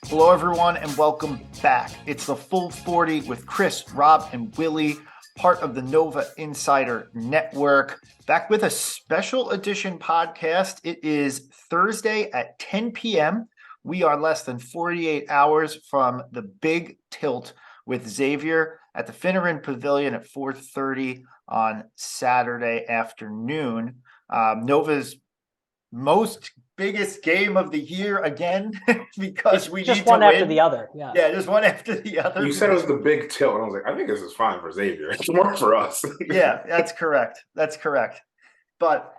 Hello, everyone, and welcome back. It's the Full 40 with Chris, Rob, and Willie, part of the Nova Insider Network. Back with a special edition podcast. It is Thursday at 10 p.m. We are less than 48 hours from the big tilt with Xavier at the Finneran Pavilion at 4:30 on Saturday afternoon. Nova's biggest game of the year again, because we just need one to after win. the other. Yeah, just one after the other. You said it was the big tilt, and I was like, I think this is fine for Xavier. It's more for us. Yeah, that's correct. But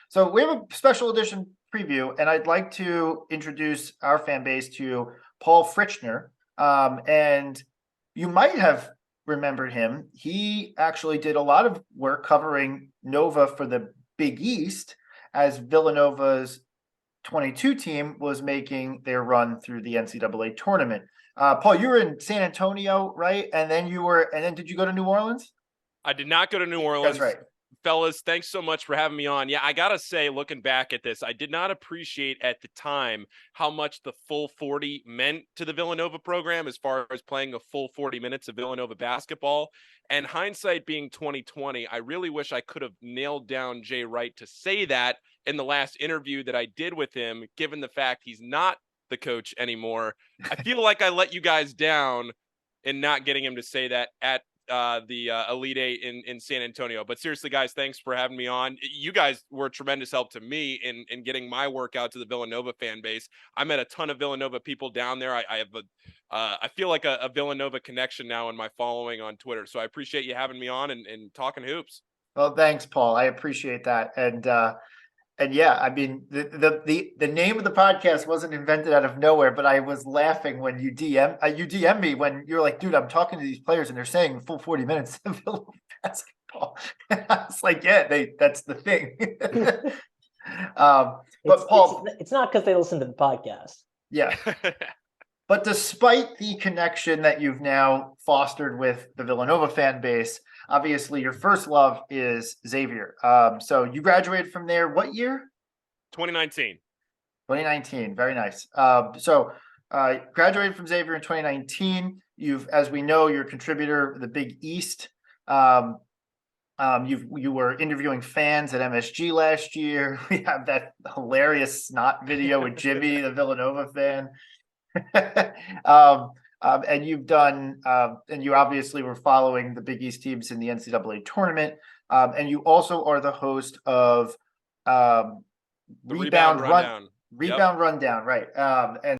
so we have a special edition preview, and I'd like to introduce our fan base to Paul Fritchner. And you might have remembered him. He actually did a lot of work covering Nova for the Big East as Villanova's 22 team was making their run through the NCAA tournament. Paul, you were in San Antonio, right? And then did you go to New Orleans? I did not go to New Orleans. That's right. Fellas, thanks so much for having me on. Yeah, I got to say, looking back at this, I did not appreciate at the time how much the full 40 meant to the Villanova program as far as playing a full 40 minutes of Villanova basketball. And hindsight being 2020, I really wish I could have nailed down Jay Wright to say that in the last interview that I did with him, given the fact he's not the coach anymore. I feel like I let you guys down in not getting him to say that at the Elite Eight in San Antonio. But seriously, guys, thanks for having me on. You guys were a tremendous help to me in getting my work out to the Villanova fan base. I met a ton of Villanova people down there. I feel like a Villanova connection now in my following on Twitter. So I appreciate you having me on and talking hoops. Well, thanks, Paul. I appreciate that. And yeah, I mean, the name of the podcast wasn't invented out of nowhere, but I was laughing when you DM me when you're like, dude, I'm talking to these players and they're saying full 40 minutes of Villanova basketball. I was like, yeah, that's the thing. But Paul, it's not because they listen to the podcast. Yeah. But despite the connection that you've now fostered with the Villanova fan base, obviously your first love is Xavier. So you graduated from there what year? 2019. 2019. Very nice. Graduated from Xavier in 2019. As we know, you're a contributor to the Big East. You were interviewing fans at MSG last year. We have that hilarious snot video with Jimmy, the Villanova fan. And you've done, and you obviously were following the Big East teams in the NCAA tournament. And you also are the host of Rebound Rundown. Rebound Rundown, right. And